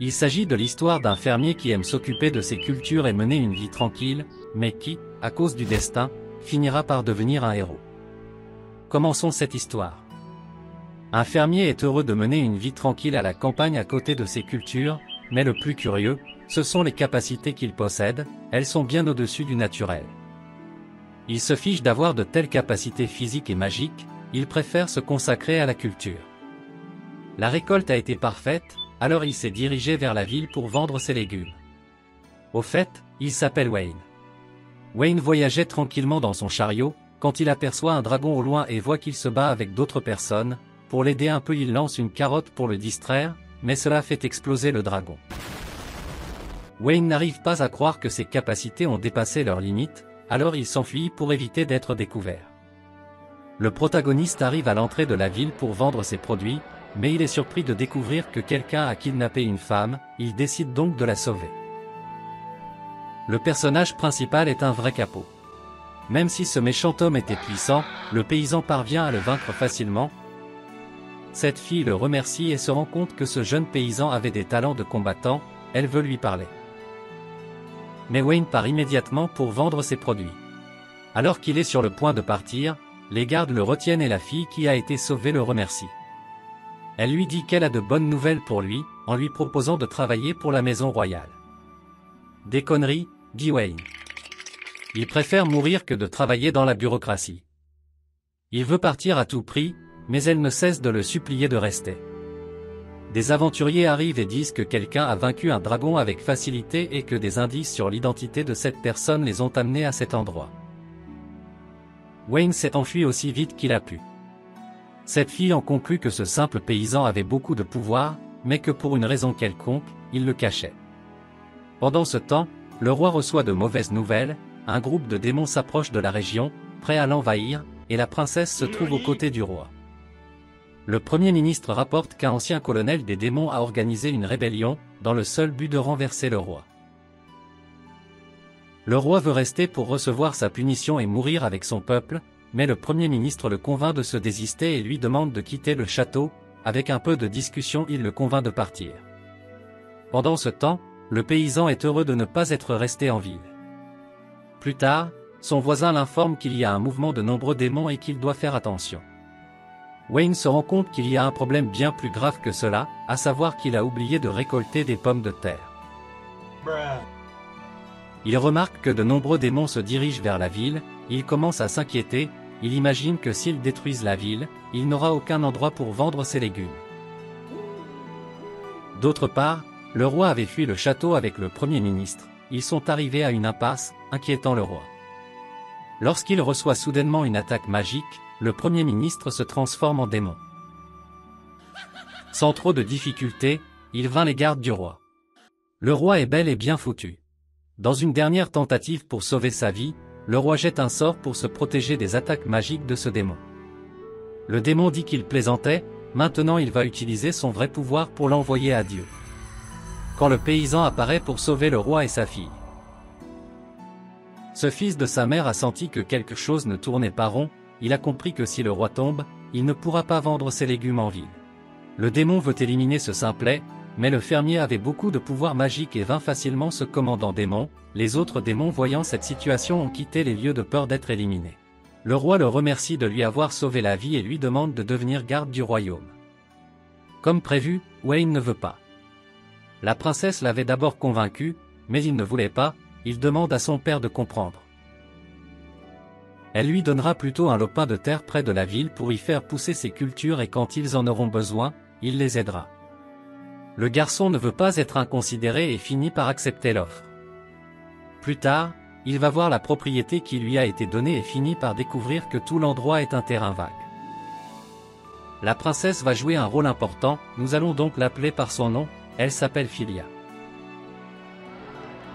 Il s'agit de l'histoire d'un fermier qui aime s'occuper de ses cultures et mener une vie tranquille, mais qui, à cause du destin, finira par devenir un héros. Commençons cette histoire. Un fermier est heureux de mener une vie tranquille à la campagne à côté de ses cultures, mais le plus curieux, ce sont les capacités qu'il possède, elles sont bien au-dessus du naturel. Il se fiche d'avoir de telles capacités physiques et magiques, il préfère se consacrer à la culture. La récolte a été parfaite, alors il s'est dirigé vers la ville pour vendre ses légumes. Au fait, il s'appelle Wayne. Wayne voyageait tranquillement dans son chariot, quand il aperçoit un dragon au loin et voit qu'il se bat avec d'autres personnes. Pour l'aider un peu, il lance une carotte pour le distraire, mais cela fait exploser le dragon. Wayne n'arrive pas à croire que ses capacités ont dépassé leurs limites, alors il s'enfuit pour éviter d'être découvert. Le protagoniste arrive à l'entrée de la ville pour vendre ses produits, mais il est surpris de découvrir que quelqu'un a kidnappé une femme, il décide donc de la sauver. Le personnage principal est un vrai capot. Même si ce méchant homme était puissant, le paysan parvient à le vaincre facilement. Cette fille le remercie et se rend compte que ce jeune paysan avait des talents de combattant, elle veut lui parler. Mais Wayne part immédiatement pour vendre ses produits. Alors qu'il est sur le point de partir, les gardes le retiennent et la fille qui a été sauvée le remercie. Elle lui dit qu'elle a de bonnes nouvelles pour lui, en lui proposant de travailler pour la maison royale. Des conneries, dit Wayne. Il préfère mourir que de travailler dans la bureaucratie. Il veut partir à tout prix, mais elle ne cesse de le supplier de rester. Des aventuriers arrivent et disent que quelqu'un a vaincu un dragon avec facilité et que des indices sur l'identité de cette personne les ont amenés à cet endroit. Wayne s'est enfui aussi vite qu'il a pu. Cette fille en conclut que ce simple paysan avait beaucoup de pouvoir, mais que pour une raison quelconque, il le cachait. Pendant ce temps, le roi reçoit de mauvaises nouvelles, un groupe de démons s'approche de la région, prêt à l'envahir, et la princesse se trouve aux côtés du roi. Le Premier ministre rapporte qu'un ancien colonel des démons a organisé une rébellion, dans le seul but de renverser le roi. Le roi veut rester pour recevoir sa punition et mourir avec son peuple, mais le Premier ministre le convainc de se désister et lui demande de quitter le château. Avec un peu de discussion, il le convainc de partir. Pendant ce temps, le paysan est heureux de ne pas être resté en ville. Plus tard, son voisin l'informe qu'il y a un mouvement de nombreux démons et qu'il doit faire attention. Wayne se rend compte qu'il y a un problème bien plus grave que cela, à savoir qu'il a oublié de récolter des pommes de terre. Il remarque que de nombreux démons se dirigent vers la ville, il commence à s'inquiéter, il imagine que s'ils détruisent la ville, il n'aura aucun endroit pour vendre ses légumes. D'autre part, le roi avait fui le château avec le Premier ministre, ils sont arrivés à une impasse, inquiétant le roi. Lorsqu'il reçoit soudainement une attaque magique, le Premier ministre se transforme en démon. Sans trop de difficultés, il vainc les gardes du roi. Le roi est bel et bien foutu. Dans une dernière tentative pour sauver sa vie, le roi jette un sort pour se protéger des attaques magiques de ce démon. Le démon dit qu'il plaisantait, maintenant il va utiliser son vrai pouvoir pour l'envoyer à Dieu. Quand le paysan apparaît pour sauver le roi et sa fille. Ce fils de sa mère a senti que quelque chose ne tournait pas rond, il a compris que si le roi tombe, il ne pourra pas vendre ses légumes en ville. Le démon veut éliminer ce simplet, mais le fermier avait beaucoup de pouvoir magique et vint facilement ce commandant démon. Les autres démons voyant cette situation ont quitté les lieux de peur d'être éliminés. Le roi le remercie de lui avoir sauvé la vie et lui demande de devenir garde du royaume. Comme prévu, Wayne ne veut pas. La princesse l'avait d'abord convaincu, mais il ne voulait pas, il demande à son père de comprendre. Elle lui donnera plutôt un lopin de terre près de la ville pour y faire pousser ses cultures et quand ils en auront besoin, il les aidera. Le garçon ne veut pas être inconsidéré et finit par accepter l'offre. Plus tard, il va voir la propriété qui lui a été donnée et finit par découvrir que tout l'endroit est un terrain vague. La princesse va jouer un rôle important, nous allons donc l'appeler par son nom, elle s'appelle Philia.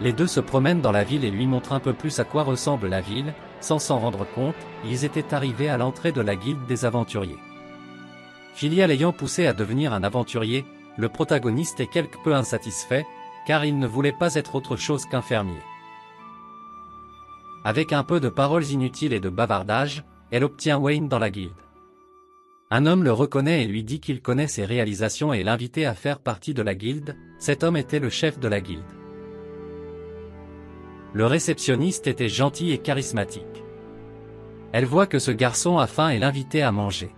Les deux se promènent dans la ville et lui montrent un peu plus à quoi ressemble la ville, sans s'en rendre compte, ils étaient arrivés à l'entrée de la guilde des aventuriers. Philia l'ayant poussé à devenir un aventurier, le protagoniste est quelque peu insatisfait, car il ne voulait pas être autre chose qu'un fermier. Avec un peu de paroles inutiles et de bavardage, elle obtient Wayne dans la guilde. Un homme le reconnaît et lui dit qu'il connaît ses réalisations et l'invite à faire partie de la guilde. Cet homme était le chef de la guilde. Le réceptionniste était gentil et charismatique. Elle voit que ce garçon a faim et l'invite à manger.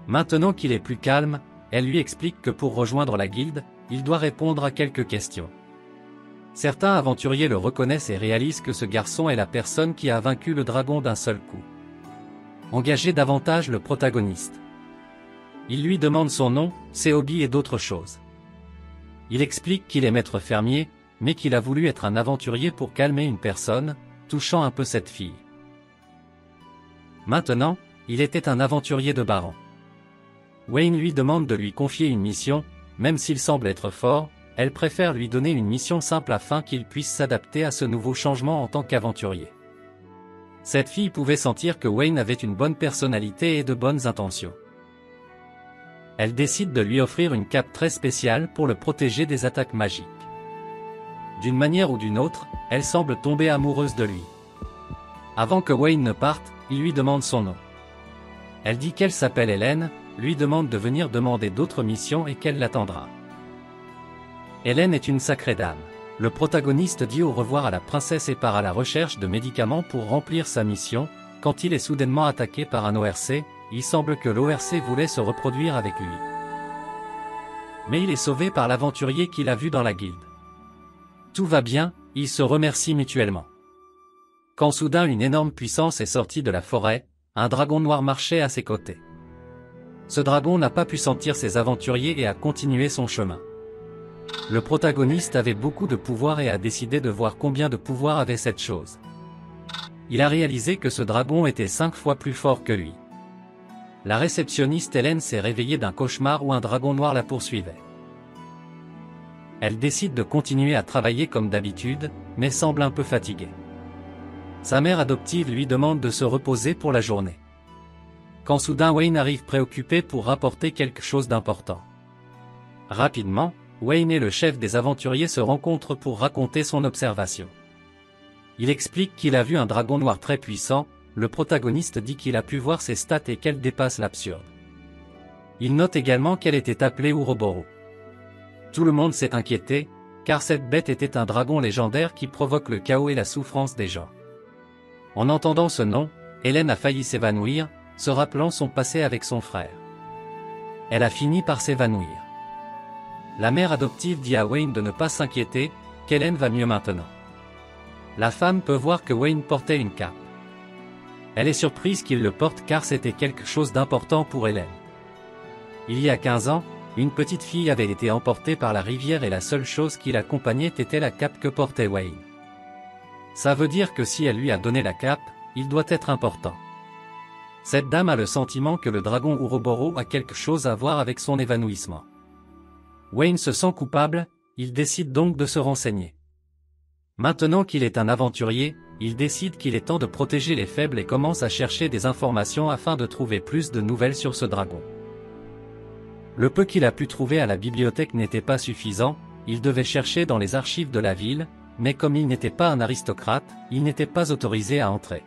Maintenant qu'il est plus calme, elle lui explique que pour rejoindre la guilde, il doit répondre à quelques questions. Certains aventuriers le reconnaissent et réalisent que ce garçon est la personne qui a vaincu le dragon d'un seul coup. Engagez davantage le protagoniste. Il lui demande son nom, ses hobbies et d'autres choses. Il explique qu'il est maître fermier, mais qu'il a voulu être un aventurier pour calmer une personne, touchant un peu cette fille. Maintenant, il était un aventurier de baron. Wayne lui demande de lui confier une mission, même s'il semble être fort, elle préfère lui donner une mission simple afin qu'il puisse s'adapter à ce nouveau changement en tant qu'aventurier. Cette fille pouvait sentir que Wayne avait une bonne personnalité et de bonnes intentions. Elle décide de lui offrir une cape très spéciale pour le protéger des attaques magiques. D'une manière ou d'une autre, elle semble tomber amoureuse de lui. Avant que Wayne ne parte, il lui demande son nom. Elle dit qu'elle s'appelle Hélène, lui demande de venir demander d'autres missions et qu'elle l'attendra. Hélène est une sacrée dame. Le protagoniste dit au revoir à la princesse et part à la recherche de médicaments pour remplir sa mission. Quand il est soudainement attaqué par un ORC, il semble que l'ORC voulait se reproduire avec lui. Mais il est sauvé par l'aventurier qu'il a vu dans la guilde. Tout va bien, ils se remercient mutuellement. Quand soudain une énorme puissance est sortie de la forêt, un dragon noir marchait à ses côtés. Ce dragon n'a pas pu sentir ses aventuriers et a continué son chemin. Le protagoniste avait beaucoup de pouvoir et a décidé de voir combien de pouvoir avait cette chose. Il a réalisé que ce dragon était 5 fois plus fort que lui. La réceptionniste Hélène s'est réveillée d'un cauchemar où un dragon noir la poursuivait. Elle décide de continuer à travailler comme d'habitude, mais semble un peu fatiguée. Sa mère adoptive lui demande de se reposer pour la journée. Quand soudain Wayne arrive préoccupé pour rapporter quelque chose d'important. Rapidement, Wayne et le chef des aventuriers se rencontrent pour raconter son observation. Il explique qu'il a vu un dragon noir très puissant, le protagoniste dit qu'il a pu voir ses stats et qu'elle dépasse l'absurde. Il note également qu'elle était appelée Ouroboros. Tout le monde s'est inquiété, car cette bête était un dragon légendaire qui provoque le chaos et la souffrance des gens. En entendant ce nom, Hélène a failli s'évanouir, se rappelant son passé avec son frère. Elle a fini par s'évanouir. La mère adoptive dit à Wayne de ne pas s'inquiéter, qu'Hélène va mieux maintenant. La femme peut voir que Wayne portait une cape. Elle est surprise qu'il le porte car c'était quelque chose d'important pour Hélène. Il y a 15 ans, une petite fille avait été emportée par la rivière et la seule chose qui l'accompagnait était la cape que portait Wayne. Ça veut dire que si elle lui a donné la cape, il doit être important. Cette dame a le sentiment que le dragon Ouroboros a quelque chose à voir avec son évanouissement. Wayne se sent coupable, il décide donc de se renseigner. Maintenant qu'il est un aventurier, il décide qu'il est temps de protéger les faibles et commence à chercher des informations afin de trouver plus de nouvelles sur ce dragon. Le peu qu'il a pu trouver à la bibliothèque n'était pas suffisant, il devait chercher dans les archives de la ville, mais comme il n'était pas un aristocrate, il n'était pas autorisé à entrer.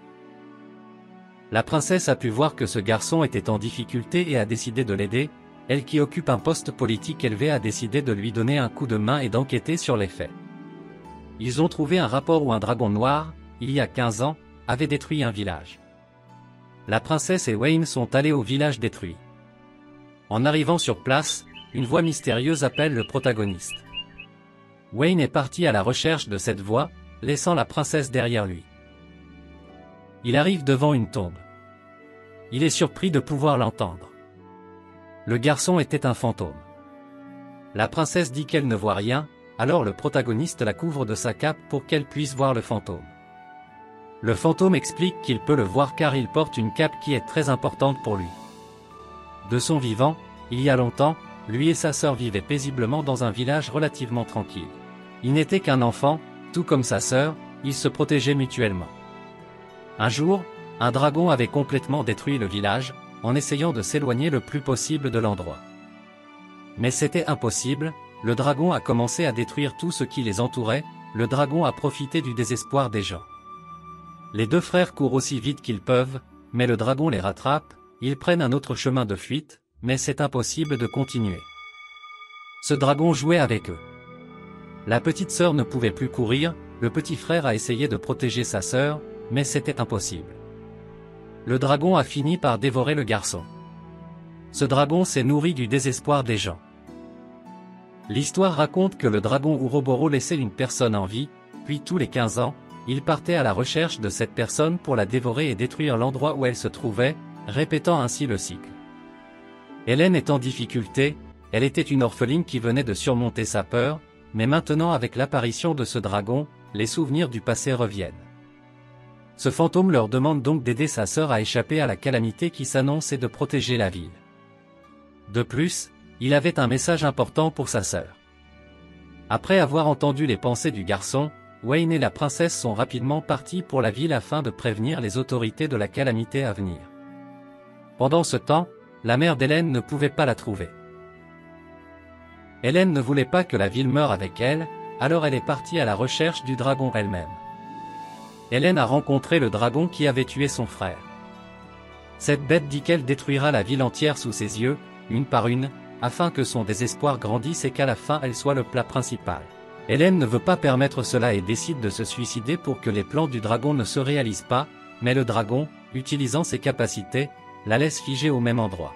La princesse a pu voir que ce garçon était en difficulté et a décidé de l'aider, elle qui occupe un poste politique élevé a décidé de lui donner un coup de main et d'enquêter sur les faits. Ils ont trouvé un rapport où un dragon noir, il y a 15 ans, avait détruit un village. La princesse et Wayne sont allés au village détruit. En arrivant sur place, une voix mystérieuse appelle le protagoniste. Wayne est parti à la recherche de cette voix, laissant la princesse derrière lui. Il arrive devant une tombe. Il est surpris de pouvoir l'entendre. Le garçon était un fantôme. La princesse dit qu'elle ne voit rien, alors le protagoniste la couvre de sa cape pour qu'elle puisse voir le fantôme. Le fantôme explique qu'il peut le voir car il porte une cape qui est très importante pour lui. De son vivant, il y a longtemps, lui et sa sœur vivaient paisiblement dans un village relativement tranquille. Il n'était qu'un enfant, tout comme sa sœur, ils se protégeaient mutuellement. Un jour, un dragon avait complètement détruit le village, en essayant de s'éloigner le plus possible de l'endroit. Mais c'était impossible, le dragon a commencé à détruire tout ce qui les entourait, le dragon a profité du désespoir des gens. Les deux frères courent aussi vite qu'ils peuvent, mais le dragon les rattrape, ils prennent un autre chemin de fuite, mais c'est impossible de continuer. Ce dragon jouait avec eux. La petite sœur ne pouvait plus courir, le petit frère a essayé de protéger sa sœur, mais c'était impossible. Le dragon a fini par dévorer le garçon. Ce dragon s'est nourri du désespoir des gens. L'histoire raconte que le dragon Ouroboros laissait une personne en vie, puis tous les 15 ans, il partait à la recherche de cette personne pour la dévorer et détruire l'endroit où elle se trouvait, répétant ainsi le cycle. Hélène est en difficulté, elle était une orpheline qui venait de surmonter sa peur, mais maintenant avec l'apparition de ce dragon, les souvenirs du passé reviennent. Ce fantôme leur demande donc d'aider sa sœur à échapper à la calamité qui s'annonce et de protéger la ville. De plus, il avait un message important pour sa sœur. Après avoir entendu les pensées du garçon, Wayne et la princesse sont rapidement partis pour la ville afin de prévenir les autorités de la calamité à venir. Pendant ce temps, la mère d'Hélène ne pouvait pas la trouver. Hélène ne voulait pas que la ville meure avec elle, alors elle est partie à la recherche du dragon elle-même. Hélène a rencontré le dragon qui avait tué son frère. Cette bête dit qu'elle détruira la ville entière sous ses yeux, une par une, afin que son désespoir grandisse et qu'à la fin elle soit le plat principal. Hélène ne veut pas permettre cela et décide de se suicider pour que les plans du dragon ne se réalisent pas, mais le dragon, utilisant ses capacités, la laisse figée au même endroit.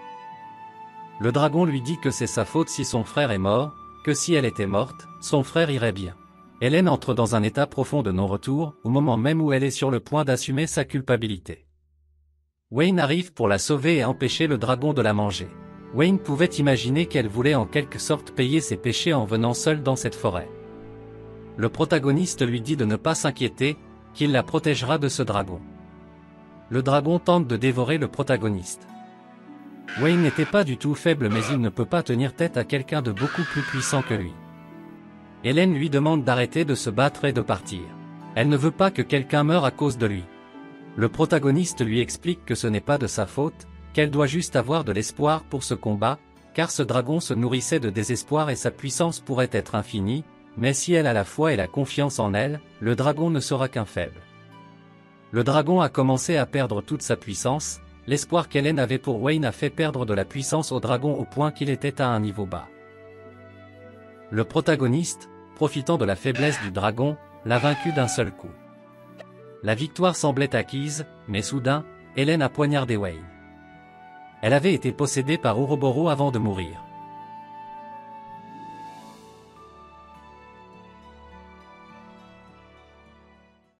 Le dragon lui dit que c'est sa faute si son frère est mort, que si elle était morte, son frère irait bien. Hélène entre dans un état profond de non-retour, au moment même où elle est sur le point d'assumer sa culpabilité. Wayne arrive pour la sauver et empêcher le dragon de la manger. Wayne pouvait imaginer qu'elle voulait en quelque sorte payer ses péchés en venant seule dans cette forêt. Le protagoniste lui dit de ne pas s'inquiéter, qu'il la protégera de ce dragon. Le dragon tente de dévorer le protagoniste. Wayne n'était pas du tout faible mais il ne peut pas tenir tête à quelqu'un de beaucoup plus puissant que lui. Hélène lui demande d'arrêter de se battre et de partir. Elle ne veut pas que quelqu'un meure à cause de lui. Le protagoniste lui explique que ce n'est pas de sa faute, qu'elle doit juste avoir de l'espoir pour ce combat, car ce dragon se nourrissait de désespoir et sa puissance pourrait être infinie, mais si elle a la foi et la confiance en elle, le dragon ne sera qu'un faible. Le dragon a commencé à perdre toute sa puissance, l'espoir qu'Hélène avait pour Wayne a fait perdre de la puissance au dragon au point qu'il était à un niveau bas. Le protagoniste, profitant de la faiblesse du dragon, l'a vaincu d'un seul coup. La victoire semblait acquise, mais soudain, Hélène a poignardé Wayne. Elle avait été possédée par Ouroboros avant de mourir.